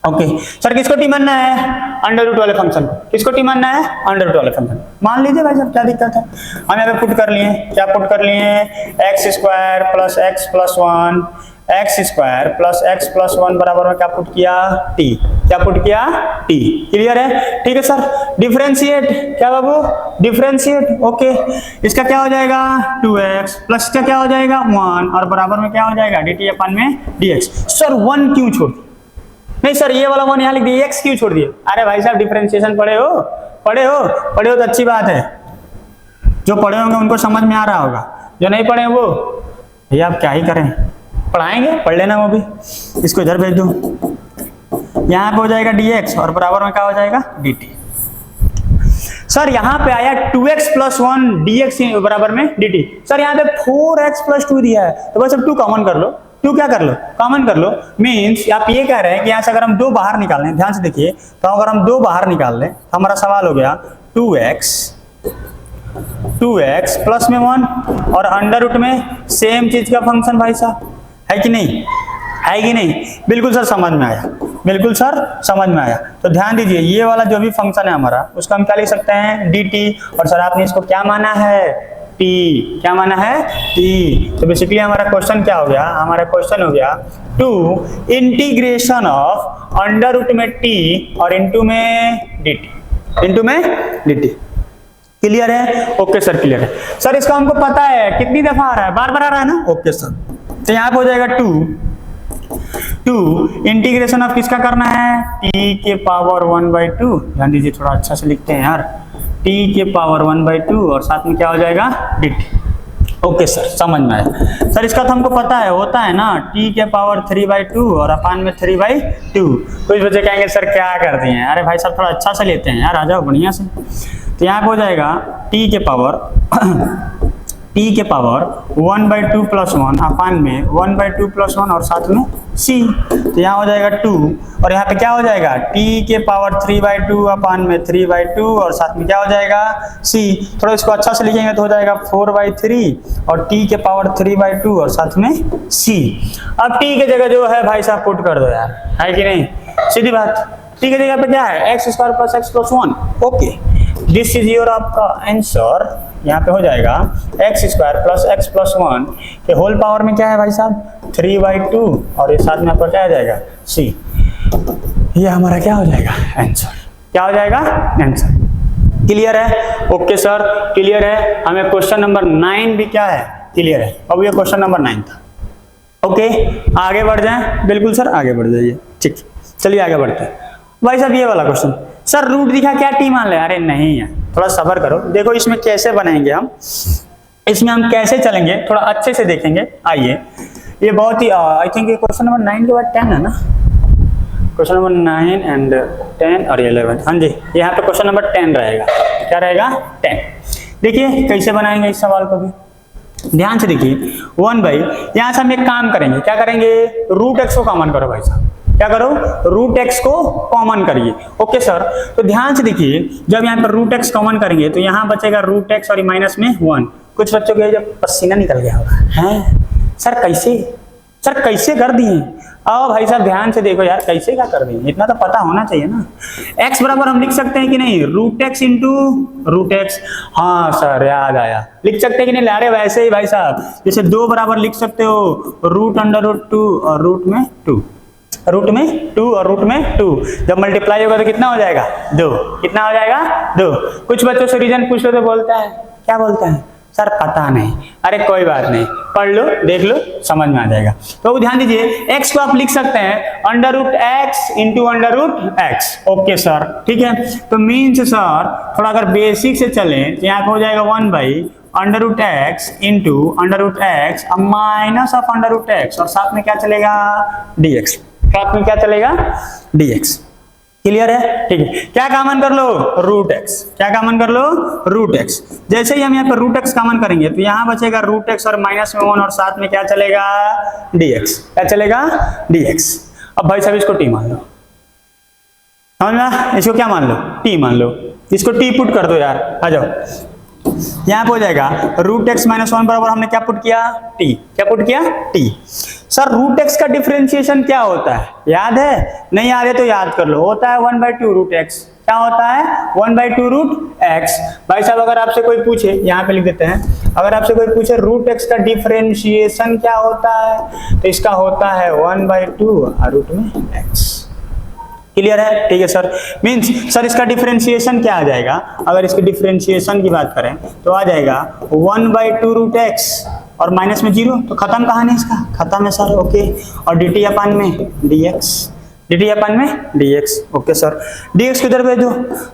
ओके सर, किसको टी मानना है, अंडर रूट वाले फंक्शन को, किसको टी मानना है, अंडर रूट वाले फंक्शन। मान लीजिए भाई साहब, क्या दिक्कत है, हम यहाँ पे पुट कर लिए, क्या पुट कर लिए, x² + x + 1, x² + x + 1 बराबर में क्या पुट किया, t, क्या पुट किया, t। क्लियर है, ठीक है सर। डिफरेंशिएट, क्या बाबू, डिफरेंशिएट। ओके, इसका क्या हो जाएगा 2x प्लस का क्या हो जाएगा 1 और बराबर में क्या हो जाएगा dt अपन में dx। सर 1 क्यों छोड़ दिए, नहीं सर ये वाला 1 यहाँ लिख दिए, x क्यों छोड़ दिए। अरे भाई साहब डिफरेंशिएशन पढ़े हो तो अच्छी बात है, जो पढ़े होंगे उनको समझ में आ रहा होगा, जो नहीं पढ़े वो भैया आप क्या ही करें, पढ़ाएंगे, पढ़ लेना वो भी। इसको इधर भेज दो, यहाँ पे हो जाएगा dx और बराबर में क्या हो जाएगा dt। सर यहाँ पे आया 2x + 1 dx बराबर में dt। सर यहाँ पे 4x + 2 दिया है, तो बस अब 2 कॉमन कर लो, 2 क्या कर लो, कॉमन कर लो। मीन्स आप ये कह रहे हैं कि यहाँ से अगर हम 2 बाहर निकाल लें, ध्यान से देखिए, तो अगर हम 2 बाहर निकाल लें, हमारा सवाल हो गया 2x प्लस में 1 और अंडर रूट में सेम चीज का फंक्शन भाई साहब, है कि नहीं, है कि नहीं। बिल्कुल सर समझ में आया, बिल्कुल सर समझ में आया। तो ध्यान दीजिए, ये वाला जो भी फंक्शन है हमारा, उसका हम क्या लिख सकते हैं dt, और सर आपने इसको क्या माना है t, क्या माना है t। तो बेसिकली हमारा क्वेश्चन क्या हो गया, हमारा क्वेश्चन हो गया 2 इंटीग्रेशन ऑफ अंडर रूट में t और इनटू में dt, इनटू में dt। क्लियर है, ओके सर क्लियर है। सर इसका हमको पता है कितनी दफा आ रहा है, बार बार आ रहा है ना। ओके सर, तो यहाँ पे हो जाएगा 2 इंटीग्रेशन ऑफ किसका करना है, t के पावर 1/2। ध्यान दीजिए, थोड़ा अच्छा से लिखते हैं यार, t के पावर 1/2 और साथ में क्या हो जाएगा dt। ओके सर, समझ में आया। सर इसका तो हमको पता है, होता है ना t के पावर 3/2 और अपान में 3/2। कुछ बच्चे कहेंगे सर क्या कर दिए हैं, अरे भाई साहब थोड़ा अच्छा से लेते हैं यार, आ जाओ बढ़िया से। तो यहाँ पे हो जाएगा t के पावर 1/2 + 1 अपान में 1/2 + 1 और साथ में c। तो यहाँ हो जाएगा 2 और यहाँ पे क्या हो जाएगा t के पावर 3/2 अपान में 3/2 और साथ में क्या हो जाएगा c। थोड़ा इसको अच्छा से लिखेंगे तो हो जाएगा 4/3 और t के पावर 3/2 और साथ में c। अब t के जगह जो है भाई साहब पुट कर दो यार, है कि नहीं, सीधी बात। t के जगह पे क्या है x² + x + 1। Okay, this is your आपका आंसर। यहाँ पे हो जाएगा x² + x + 1 के होल पावर में क्या है भाई साहब 3/2 और ये साथ में आपका क्या आ जाएगा c। ये हमारा क्या हो जाएगा आंसर, क्या हो जाएगा आंसर। क्लियर है, ओके सर क्लियर है। हमें क्वेश्चन नंबर 9 भी क्या है क्लियर है। अब ये क्वेश्चन नंबर 9 था। ओके, आगे बढ़ जाए, बिल्कुल सर आगे बढ़ जाइए, ठीक। चलिए आगे बढ़ते हैं। भाई साहब ये वाला क्वेश्चन, सर रूट दिखा क्या टी मान ले, अरे नहीं है, थोड़ा सब्र करो। देखो इसमें कैसे बनाएंगे हम, इसमें हम कैसे चलेंगे थोड़ा अच्छे से देखेंगे। आइए ये बहुत ही आई थिंक ये क्वेश्चन नंबर 9 के बाद 10 है ना, क्वेश्चन नंबर 9 एंड 10 और 11, हाँ जी यहाँ पे क्वेश्चन नंबर 10 रहेगा। क्या रहेगा? 10। देखिए कैसे बनाएंगे इस सवाल को भी, ध्यान से देखिए। 1 बाई, यहाँ से हम एक काम करेंगे, क्या करेंगे? रूट एक्स को कॉमन करो भाई साहब, क्या करो? रूट एक्स को कॉमन करिए। ओके सर, तो ध्यान से देखिए, जब यहाँ पर रूट एक्स कॉमन करेंगे तो यहाँ बचेगा रूट एक्स और माइनस में 1। कुछ बच्चों के जब पसीना निकल गया होगा, हैं सर कैसे कर दिए? आओ भाई साहब ध्यान से देखो यार, कैसे क्या कर दिए, इतना तो पता होना चाहिए ना। x बराबर हम लिख सकते हैं कि नहीं? Root X into root X. हाँ सर याद आया, लिख सकते हैं कि नहीं? अरे वैसे ही भाई साहब, जैसे 2 बराबर लिख सकते हो रूट अंडर रूट 2 और रूट में 2, रूट में 2 और रूट में 2, जब मल्टीप्लाई होगा तो कितना हो जाएगा? 2। कितना हो जाएगा? 2। कुछ बच्चों से रीजन पूछ लो तो बोलता है, क्या बोलता है? सर पता नहीं। अरे कोई बात नहीं, पढ़ लो देख लो समझ में आ जाएगा। तो ध्यान दीजिए, x को आप लिख सकते हैं under root X into under root X. Okay sir, ठीक है। तो मीन्स सर थोड़ा अगर बेसिक से चले तो यहाँ पे हो जाएगा 1 by under root X into under root X minus of under root X, और साथ में क्या चलेगा? dx। साथ में क्या चलेगा? dx। क्लियर है? ठीक है। क्या कॉमन कर लो? Root x. क्या कॉमन कर लो? Root x. जैसे ही हम यहाँ पर रूट एक्स कॉमन करेंगे तो यहाँ बचेगा रूट एक्स और माइनस में 1, और साथ में क्या चलेगा? dx। क्या चलेगा? dx। अब भाई साहब इसको t मान लो, समझ में? इसको क्या मान लो? t मान लो। इसको t पुट कर दो यार, आ जाओ। यहाँ पे हो जाएगा रूट एक्स माइनस 1 बराबर हमने क्या पुट किया? t। क्या पुट किया? t। सर रूट एक्स का डिफरेंशिएशन क्या होता है? याद है? नहीं याद है तो याद कर लो, होता है 1/2 रूट एक्स। क्या होता है? 1/2 रूट एक्स। भाई साहब अगर आपसे कोई पूछे, यहाँ पे लिख देते हैं, अगर आपसे कोई पूछे रूट एक्स का डिफरेंशिएशन क्या होता है, तो इसका होता है 1/2 रूट में एक्स। क्लियर है? ठीक है सर। मींस सर इसका डिफरेंशिएशन क्या आ जाएगा? अगर इसके डिफरेंशिएशन की बात करें तो आ जाएगा 1/2 रूट एक्स और माइनस में 0, तो खत्म कहानी इसका, खत्म है सर। ओके, और dt अपन में dx, dt अपन में dx। ओके सर, dx किधर भेजो?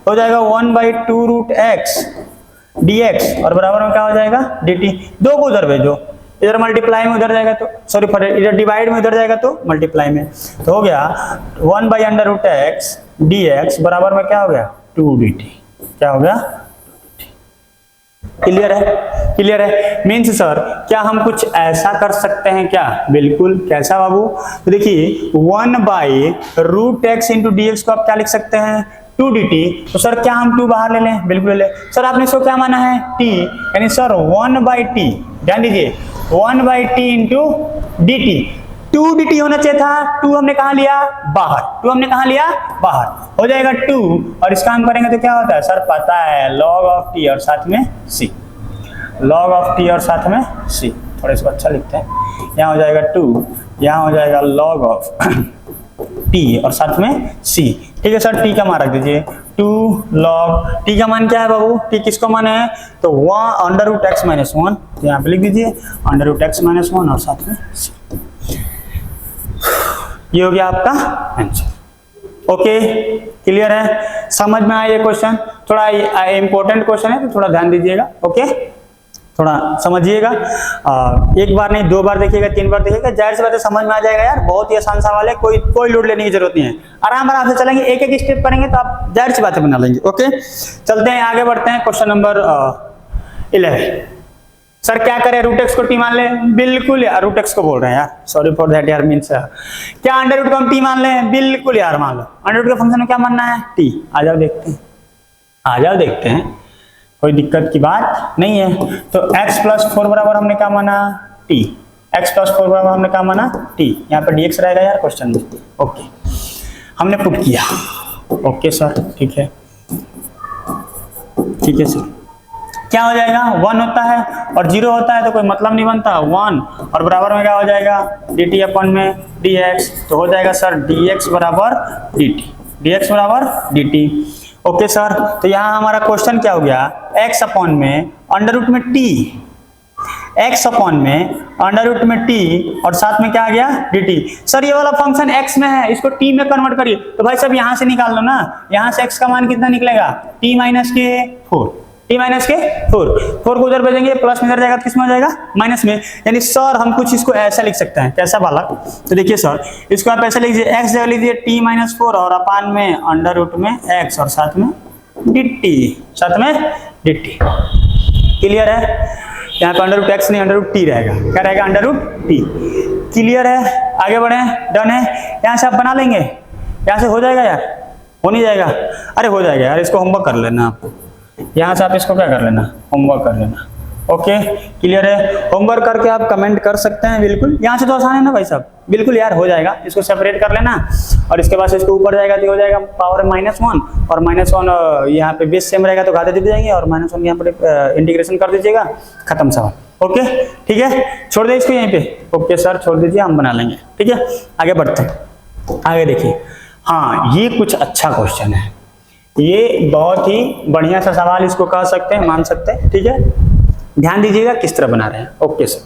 हो जाएगा 1/2 रूट एक्स dx, और बराबर में क्या हो जाएगा? dt। 2 को उधर भेजो, इधर मल्टीप्लाई में उधर जाएगा तो सॉरी इधर डिवाइड में उधर जाएगा तो मल्टीप्लाई में, तो हो गया 1/√x dx बराबर में क्या हो गया? 2 dt। क्या हो गया? क्लियर है? क्लियर है? मीन्स सर क्या हम कुछ ऐसा कर सकते हैं क्या? बिल्कुल। कैसा बाबू? तो देखिए 1/√x इंटू dx को आप क्या लिख सकते हैं? 2 dt। तो सर क्या हम 2 बाहर ले लें? बिल्कुल ले लें। सर आपने इसको क्या माना है? t, यानी सर 1/t, ध्यान दीजिए 1/t इंटू dt। 2 dt होना चाहिए था, 2 हमने कहा लिया? बाहर। 2 हमने कहा लिया? बाहर। हो जाएगा 2, और इसका हम करेंगे तो क्या होता है? सर पता है log of t और साथ में c, log of t और साथ में c। थोड़ा इसको अच्छा लिखते हैं, यहाँ हो जाएगा 2, यहाँ हो जाएगा log of t और साथ में c। ठीक है सर, t का मान रख दीजिए 2 log t का मान क्या है बाबू? t किसको मान है? तो 1/√x माइनस 1, तो यहाँ पे लिख दीजिए √x माइनस 1 और साथ में c। ये हो गया आपका आंसर। ओके, क्लियर है? समझ में आया ये क्वेश्चन? थोड़ा इंपॉर्टेंट क्वेश्चन है तो थोड़ा ध्यान दीजिएगा। ओके, थोड़ा समझिएगा, एक बार नहीं 2 बार देखिएगा, 3 बार देखिएगा, जाहिर सी बात है समझ में आ जाएगा यार। बहुत ही आसान सवाल है, कोई लोड लेने की जरूरत नहीं है, आराम से चलेंगे, एक एक स्टेप करेंगे तो आप जाहिर सी बात है बना लेंगे। ओके, चलते हैं आगे बढ़ते हैं। Question number 11। सर क्या करें? रूट एक्स को टी मान लें? बिल्कुल यार, रूट एक्स को बोल रहे हैं यार, सॉरी फॉर दैट यार। मीन्स क्या अंडर रूट को हम टी मान लें? बिल्कुल यार मान लो। अंडर रूट के फंक्शन में क्या मानना है? टी। आ जाओ देखते हैं, आ जाओ देखते हैं, कोई दिक्कत की बात नहीं है। तो x+4 बराबर हमने क्या माना? t। x+4 बराबर हमने क्या माना? t। यहाँ पर dx रहेगा यार क्वेश्चन में। ओके, हमने पुट किया। ओके सर, ठीक है, ठीक है सर। क्या हो जाएगा? 1 होता है और 0 होता है तो कोई मतलब नहीं बनता। 1 और बराबर में क्या हो जाएगा? dt अपन में dx, तो हो जाएगा सर dx बराबर dt, dx बराबर dt। ओके सर, तो यहाँ हमारा क्वेश्चन क्या हो गया? x अपॉन में अंडर रूट में t, x अपॉन में अंडर रूट में t और साथ में क्या आ गया? dt। सर ये वाला फंक्शन x में है, इसको t में कन्वर्ट करिए, तो भाई सब यहाँ से निकाल लो ना, यहाँ से x का मान कितना निकलेगा? t - के 4। टी माइनस के 4 को उधर भेजेंगे, प्लस में इधर जाएगा तो किस में हो जाएगा, माइनस में। यानी सर हम कुछ इसको ऐसा लिख सकते हैं, कैसा वाला, तो देखिए सर इसको आप ऐसा लीजिए, एक्स जगह लीजिए टी माइनस 4 और अपान में अंडर रूट में एक्स और साथ में dt, साथ में dt। क्लियर है? यहाँ पे अंडर रूट एक्स नहीं, अंडर रूट टी रहेगा, क्या रहेगा, अंडर रूट टी। क्लियर है? आगे बढ़े, डन है। यहाँ से आप बना लेंगे, यहाँ से हो जाएगा यार, हो नहीं जाएगा, अरे हो जाएगा यार, इसको होमवर्क कर लेना आप, यहाँ से आप इसको क्या कर लेना, होमवर्क कर लेना। ओके क्लियर है? होमवर्क करके आप कमेंट कर सकते हैं, बिल्कुल। यहाँ से तो आसान है ना भाई साहब, बिल्कुल यार हो जाएगा। इसको सेपरेट कर लेना और इसके बाद इसको ऊपर जाएगा तो हो जाएगा पावर -1 और -1 यहाँ पे बेस सेम रहेगा तो घाते दे जाएंगे और -1 यहाँ पर इंटीग्रेशन कर दीजिएगा, खत्म सवाल। ओके ठीक है, छोड़ दे इसको यहीं पे। ओके सर छोड़ दीजिए, हम बना लेंगे। ठीक है आगे बढ़ते हैं। आगे देखिए, हाँ ये कुछ अच्छा क्वेश्चन है, ये बहुत ही बढ़िया सा सवाल इसको कह सकते हैं, मान सकते हैं। ठीक है, ध्यान दीजिएगा किस तरह बना रहे हैं। ओके सर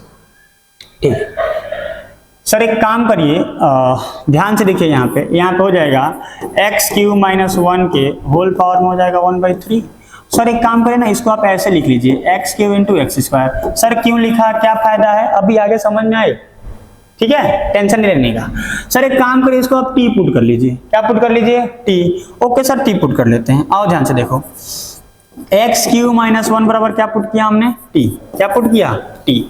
ठीक है सर, एक काम करिए, ध्यान से देखिए, यहाँ पे हो जाएगा x³ - 1 के होल पावर में हो जाएगा 1/3। सर एक काम करें ना, इसको आप ऐसे लिख लीजिए x³ × x²। सर क्यों लिखा, क्या फायदा है, अभी आगे समझ में आए। ठीक है, टेंशन नहीं लेने का। सर एक काम करिए, इसको आप t पुट कर लीजिए। क्या पुट कर लीजिए, t। Okay sir t put कर लेते हैं। आओ ध्यान से देखो, x³ - 1 बराबर क्या पुट किया हमने, t। क्या पुट किया, t।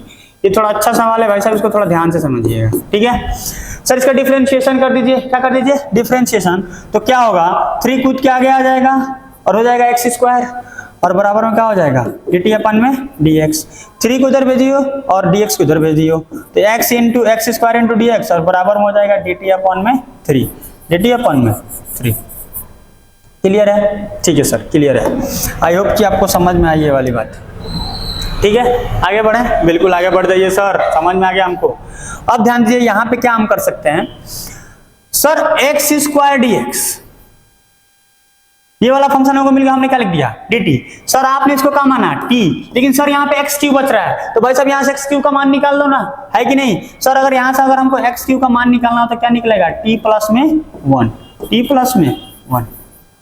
ये थोड़ा अच्छा सवाल है भाई साहब, इसको थोड़ा ध्यान से समझिएगा। ठीक है सर, इसका डिफरेंशिएशन कर दीजिए। क्या कर दीजिए, डिफरेंशिएशन। तो क्या होगा, 3 कूद के आगे आ जाएगा और हो जाएगा x² और बराबर में क्या हो जाएगा, dt अपन में dx। 3 को उधर भेजियो और dx को उधर भेजियो, तो x × x² × dx और बराबर में हो जाएगा dt अपन में 3, dt अपन में 3। क्लियर है? ठीक है सर क्लियर है। आई होप कि आपको समझ में आई ये वाली बात। ठीक है आगे बढ़े, बिल्कुल आगे बढ़ जाइए सर, समझ में आ गया हमको। अब ध्यान दीजिए, यहाँ पे क्या हम कर सकते हैं, सर x² dx, ये वाला फंक्शन हमको मिल गया, हमने क्या लिख दिया, dt। सर आपने इसको क्या माना, t, लेकिन सर यहाँ पे x³ बच रहा है, तो भाई साहब यहाँ से x³ का मान निकाल दो ना, है कि नहीं। सर अगर यहाँ से अगर हमको x³ का मान निकालना हो तो क्या निकलेगा, t + 1, t + 1।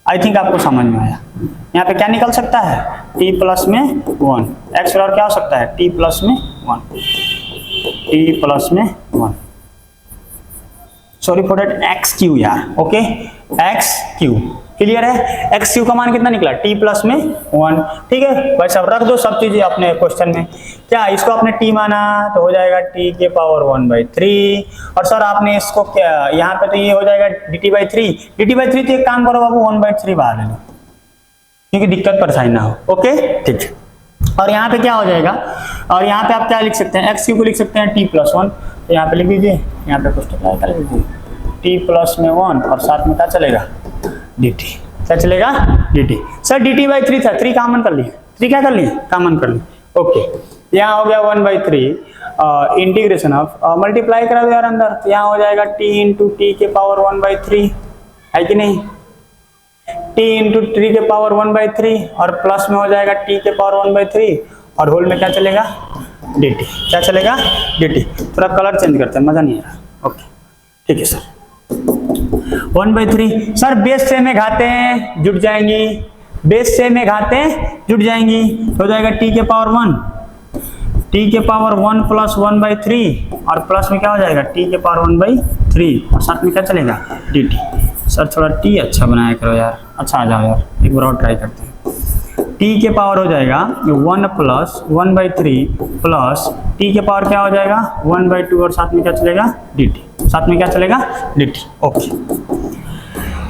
आई थिंक आपको समझ में आया। यहाँ पे क्या निकल सकता है, t + 1, x बराबर क्या हो सकता है, t + 1, t + 1, sorry for that x³ यार। ओके x³, क्लियर है? x³ का मान कितना निकला, t + 1। ठीक है भाई साहब, रख दो सब चीजें अपने क्वेश्चन में। क्या इसको आपने t माना तो हो जाएगा t के पावर 1/3, और सर आपने इसको क्या यहाँ पे तो ये हो जाएगा dt/3। dt/3 तो एक काम करो बाबू, 1/3 बाहर ले लो, क्योंकि दिक्कत परेशानी ना हो। ओके ठीक है, और यहाँ पे क्या हो जाएगा, और यहाँ पे आप क्या लिख सकते हैं, x³ को लिख सकते हैं t + 1, तो यहाँ पे लिख दीजिए, यहाँ पे पुस्तक लिख दीजिए t + 1 और साथ में क्या चलेगा, dt। क्या चलेगा, dt। सर dt/3 था, 3 कॉमन कर लिए, 3 क्या कर लिए, कॉमन कर लिए। ओके यहाँ हो गया 1/3, इंटीग्रेशन ऑफ मल्टीप्लाई करा दो यार अंदर, तो यहाँ हो जाएगा t × t के पावर 1/3, है कि नहीं, t × t के पावर 1/3 और प्लस में हो जाएगा t के पावर 1/3 और होल में क्या चलेगा, dt। क्या चलेगा, dt। थोड़ा कलर चेंज करते हैं, मजा नहीं आ रहा। ओके ठीक है सर, 1/3। सर बेस से में घातें जुट जाएंगी, बेस से में घातें जुट जाएंगी, हो जाएगा t के पावर 1, t के पावर 1 + 1/3 और प्लस में क्या हो जाएगा, t के पावर 1/3 और साथ में क्या चलेगा, dt। सर थोड़ा t अच्छा बनाया करो यार, अच्छा आ जाओ यार, एक बार और ट्राई करते हैं। t के पावर हो जाएगा 1 + 1/3 प्लस t के पावर क्या हो जाएगा, 1/2 और साथ में क्या चलेगा, dt। साथ में क्या चलेगा, dt। ओके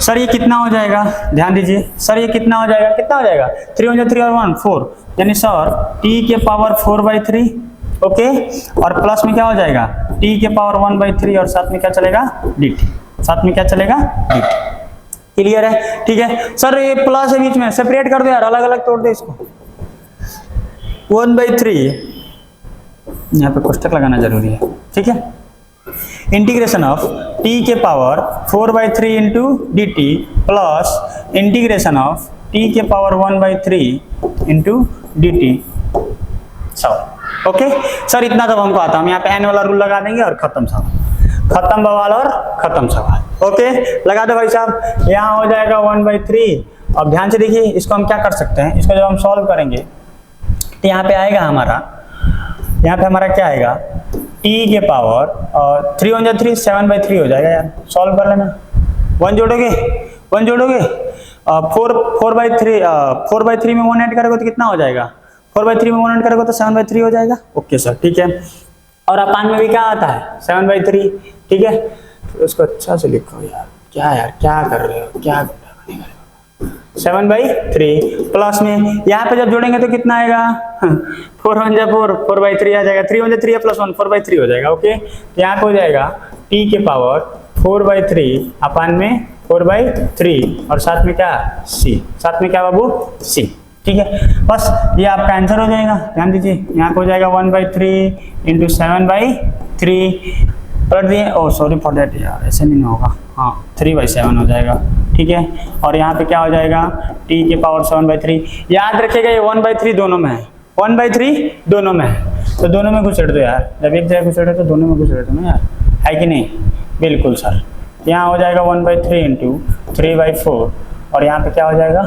सर ये कितना हो जाएगा, ध्यान दीजिए सर, ये कितना हो जाएगा, कितना हो जाएगा, 3 × 3 और 1 4, यानी सर t के पावर 4/3। ओके और प्लस में क्या हो जाएगा, t के पावर 1/3 और साथ में क्या चलेगा, dt। साथ में क्या चलेगा, dt। क्लियर है? ठीक है सर, ये प्लस है बीच में, सेपरेट कर दो यार, अलग अलग तोड़ दो इसको। 1/3 यहाँ पे कोष्टक लगाना जरूरी है। ठीक है, इंटीग्रेशन ऑफ t के power 4/3 × dt plus integration of t के पावर 1/3 × dt। सब ओके सर, इतना तो हमको आता है, हम यहाँ पे n वाला रूल लगा देंगे और खत्म सवाल, खत्म बवाल और खत्म सवाल। ओके लगा दो भाई साहब, यहाँ हो जाएगा 1/3 अब ध्यान से देखिए, इसको हम क्या कर सकते हैं, इसको जब हम सॉल्व करेंगे तो यहाँ पे आएगा हमारा, यहाँ पे हमारा क्या आएगा, t के पावर 3 × 3 7/3 हो जाएगा यार, सॉल्व कर लेना। 1 जोड़ोगे 4/3 में 1 ऐड करोगे तो कितना हो जाएगा, 4/3 में 1 ऐड करोगे तो 7/3 हो जाएगा। ओके सर, ठीक है। और अपान में भी क्या आता है, 7/3, ठीक है। तो इसको अच्छा से लिखो यार, क्या कर रहे हो, 7/3 प्लस में यहाँ पे जब जोड़ेंगे तो कितना आएगा, 4 × 4 4/3 आ जाएगा, 3 × 3 + 1 4/3 हो जाएगा। ओके, तो यहाँ पे हो जाएगा t के पावर 4/3 अपान में 4/3 और साथ में क्या c, साथ में क्या बाबू, c, ठीक है। बस ये आपका आंसर हो जाएगा। ध्यान दीजिए, यहाँ पे हो जाएगा 1/3 × 7/3 पलट दिए, ओ सॉरी फॉर दैट यार, ऐसे नहीं होगा, हाँ 3/7 हो जाएगा, ठीक है। और यहाँ पे क्या हो जाएगा, t के पावर 7/3, याद रखिएगा ये 1/3 दोनों में है, 1/3 दोनों में है, तो दोनों में घुसेड़ दो यार, जब एक जगह घुसेड़े तो दोनों में घुसेड़ दो ना यार, है कि नहीं, बिल्कुल सर। यहाँ हो जाएगा 1/3 × 3/4 और यहाँ पे क्या हो जाएगा,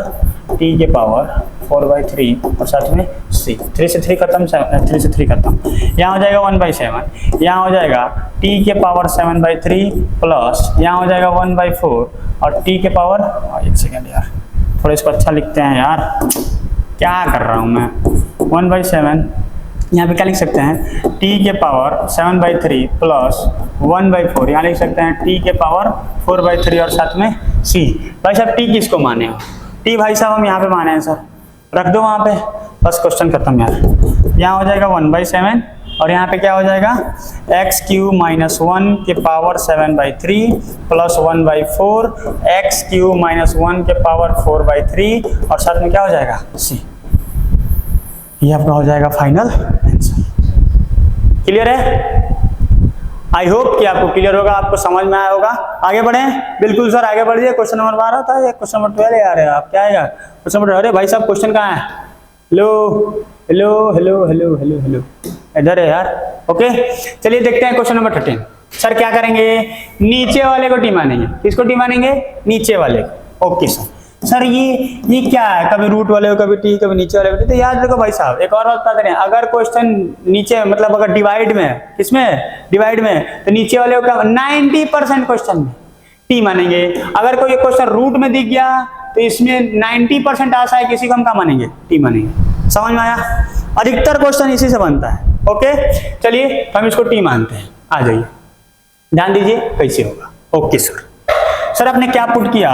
t के पावर 4/3 और साथ में c, 3 से 3 खत्म, 3 से 3 खत्म, यहाँ हो जाएगा 1/7, यहाँ हो जाएगा t के पावर 7/3 प्लस यहाँ हो जाएगा 1/4 और t के पावर, एक सेकेंड यार, थोड़ा इसको अच्छा लिखते हैं यार, क्या कर रहा हूँ मैं, 1/7, यहाँ पे क्या लिख सकते हैं, t के पावर 7/3 प्लस 1/4, यहाँ लिख सकते हैं t के पावर 4/3 और साथ में c। भाई साहब t किसको माने हो, t भाई साहब हम यहाँ पे माने हैं सर, रख दो वहाँ पे, बस क्वेश्चन खत्म यार। यहाँ हो जाएगा 1/7 और यहाँ पे क्या हो जाएगा, x³ - 1 के पावर 7/3 प्लस 1/4 x³ - 1 के पावर 4/3 और साथ में क्या हो जाएगा, c। ये आपका हो जाएगा फाइनल आंसर। क्लियर है? आई होप कि आपको क्लियर होगा, आपको समझ में आया होगा। आगे बढ़ें, बिल्कुल सर आगे बढ़िए। क्वेश्चन नंबर 12 था, ये क्वेश्चन नंबर 12 आ रहे हैं आप, क्या आएगा क्वेश्चन नंबर, अरे भाई साहब क्वेश्चन कहाँ है, hello hello hello hello hello hello, इधर है यार। ओके चलिए देखते हैं क्वेश्चन नंबर 13। सर क्या करेंगे, नीचे वाले को टी मानेंगे, किसको टी मानेंगे, नीचे वाले को। ओके सर ये क्या है, कभी रूट वाले को कभी टी, कभी नीचे वाले को टी। तो याद रखो भाई साहब, एक और बात बता दें, अगर क्वेश्चन नीचे मतलब अगर डिवाइड में, किसमें डिवाइड में, तो नीचे वाले को 90% क्वेश्चन में टी मानेंगे। अगर कोई क्वेश्चन रूट में दिख गया तो इसमें 90% आशा है, किसी को हम क्या मानेंगे, टी मानेंगे। समझ में आया? अधिकतर क्वेश्चन इसी से बनता है। ओके चलिए हम इसको टी मानते हैं, आ जाइए ध्यान दीजिए कैसे होगा। ओके सर आपने क्या पुट किया,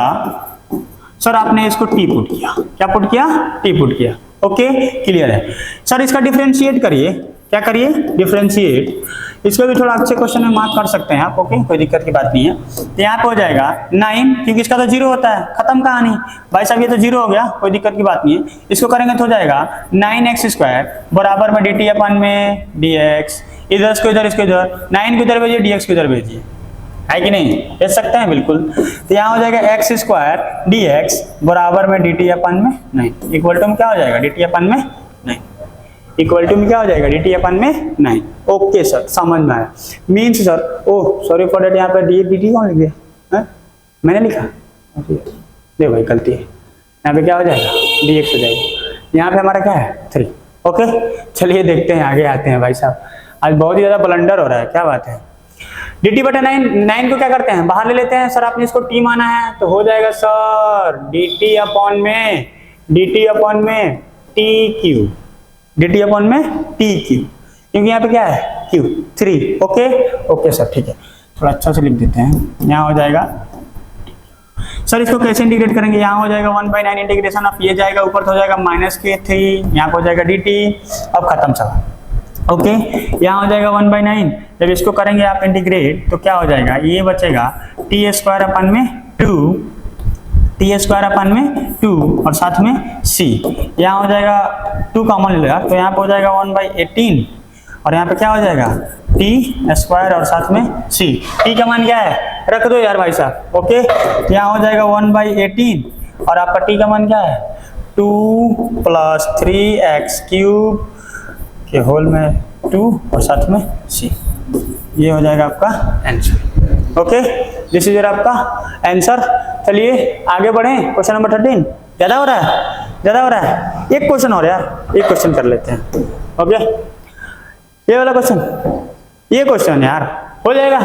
सर आपने इसको टी पुट किया, क्या पुट किया, टी पुट किया। ओके क्लियर है सर। इसका डिफरेंशिएट करिए, क्या करिए, डिफरेंशिएट। इसको भी थोड़ा अच्छे क्वेश्चन में मार्क कर सकते हैं आप। ओके कोई दिक्कत की बात नहीं है। तो यहाँ पे हो जाएगा 9, क्योंकि इसका तो 0 होता है, खत्म कहानी भाई साहब, ये तो 0 हो गया, कोई दिक्कत की बात नहीं है। इसको करेंगे तो हो जाएगा 9x² बराबर में dt अपन में dx, इधर इसको इधर, इसको इधर, 9 को इधर भेजिए, dx को इधर भेजिए, है कि नहीं, भेज सकते हैं बिल्कुल। तो यहाँ हो जाएगा x² dx बराबर में dt अपन में 9 इक्वल टू में क्या हो जाएगा, dt अपन में 9 इक्वल टू में क्या हो जाएगा, dt अपन में 9। ओके सर समझ में आया। Means sir, oh sorry for that, यहाँ पे dt कौन लिख दिया, मैंने लिखा, देखो भाई गलती है, यहाँ पे क्या हो जाएगा, dx हो जाएगा, यहाँ पे हमारा क्या है 3। ओके चलिए देखते हैं, आगे आते हैं भाई साहब, आज बहुत ही ज्यादा ब्लंडर हो रहा है, क्या बात है। dt बटा 9 को क्या करते हैं, बाहर ले लेते हैं। सर आपने इसको t माना है तो हो जाएगा सर dt अपन में tq, dt अपन में tq, क्योंकि यहाँ पे क्या है q 3। ओके सर ठीक है, थोड़ा अच्छा से लिख देते हैं। यहाँ हो जाएगा सर, इसको कैसे इंटीग्रेट करेंगे, यहाँ हो जाएगा 1/9 इंटीग्रेशन ऑफ, ये जाएगा ऊपर तो हो जाएगा -k3, यहाँ पे हो जाएगा dt, अब खत्म सवाल। ओके यहाँ हो जाएगा 1/9, जब इसको करेंगे आप इंटीग्रेट तो क्या हो जाएगा, ये बचेगा t² अपन में 2 और साथ में c, यहाँ हो जाएगा 2 कॉमन ले लो, तो यहाँ पे हो जाएगा 1/18 और यहाँ पे क्या हो जाएगा t² और साथ में c। t का मान क्या है, रख दो यार भाई साहब। ओके यहाँ हो जाएगा 1/18 और आपका t का मान क्या है, 2 + 3x³ के होल में 2 और साथ में c। ये हो जाएगा आपका answer. Okay this is your आपका आंसर। चलिए आगे बढ़ें, क्वेश्चन नंबर 13। ज्यादा हो रहा है, ज्यादा हो रहा है। एक क्वेश्चन और यार, एक क्वेश्चन कर लेते हैं। ओके, ये वाला क्वेश्चन, ये क्वेश्चन यार हो जाएगा,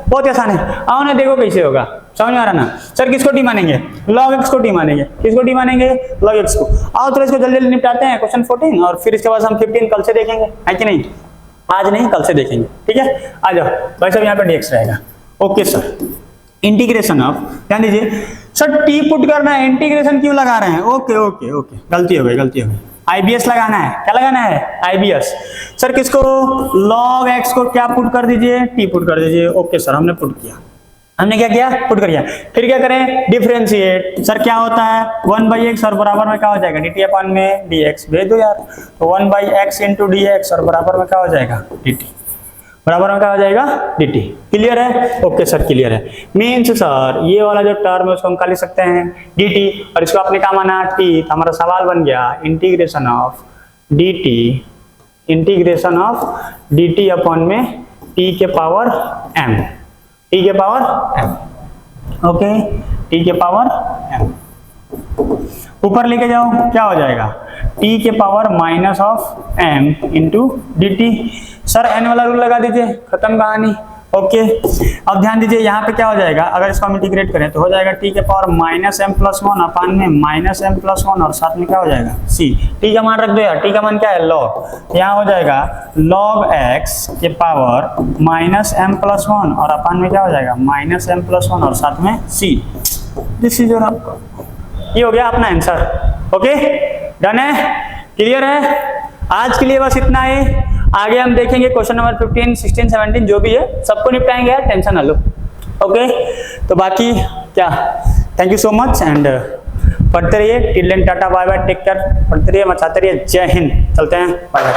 बहुत आसान है। आओ ना देखो कैसे होगा, समझ में आ रहा ना। सर किसको टी मानेंगे? log x को टी मानेंगे। किसको टी मानेंगे? log x को। आओ तो इसको जल्दी जल्दी निपटाते हैं क्वेश्चन 14, और फिर इसके बाद हम 15 कल से देखेंगे, है कि नहीं? आज नहीं, कल से देखेंगे, ठीक है। आ जाओ भाई साहब, यहाँ पे dx रहेगा। ओके सर, इंटीग्रेशन ऑफ, ध्यान दीजिए सर, टी पुट करना है, इंटीग्रेशन क्यों लगा रहे हैं? ओके ओके ओके, गलती हो गई, गलती हो गई। IBS लगाना है, क्या लगाना है? IBS। सर किसको? log x को क्या पुट कर दीजिए? टी पुट कर दीजिए। ओके सर, हमने पुट किया, हमने क्या किया? पुट कर दिया। फिर क्या करें? डिफरेंशिएट। सर क्या होता है? 1/x और बराबर में क्या हो जाएगा? dt अपन में dx, भेज दो यार। तो 1/x इंटू dx और बराबर में क्या हो जाएगा? dt, बराबर में क्या हो जाएगा? dt। क्लियर है? ओके सर, क्लियर है। मीन्स सर ये वाला जो टर्म है उसको हम क्या लिख सकते हैं? dt, और इसको आपने क्या माना? t। तो हमारा सवाल बन गया integration of dt, integration of dt upon में t के पावर m, t के पावर m। ओके, t के पावर m ऊपर लेके जाओ, क्या हो जाएगा? t के power minus of m into dt। Sir n वाला रूल लगा दीजिए, खत्म कहानी। ओके, अब ध्यान दीजिए यहाँ पे क्या हो जाएगा, अगर इसको हम इंटीग्रेट करें तो हो जाएगा t के पावर माइनस m प्लस 1 अपान में माइनस m प्लस 1, और साथ में क्या हो जाएगा? c। t का मान रख दो यार, t का मान क्या है? log। यहाँ हो जाएगा log x के पावर माइनस m प्लस 1, और अपान में क्या हो जाएगा? माइनस m प्लस 1, और साथ में c। दिस इज योर, ये हो गया अपना आंसर। ओके, डन है, क्लियर है? आज के लिए बस इतना ही। आगे हम देखेंगे क्वेश्चन नंबर 15, 16, 17 जो भी है सबको निपटाएंगे यार, टेंशन ना लो। ओके, तो बाकी क्या, thank you so much, and पढ़ते रहिए। Till then tata bye bye, take care, पढ़ते रहिए, मचाते रहिए। जय हिंद, चलते हैं, बाय बाय।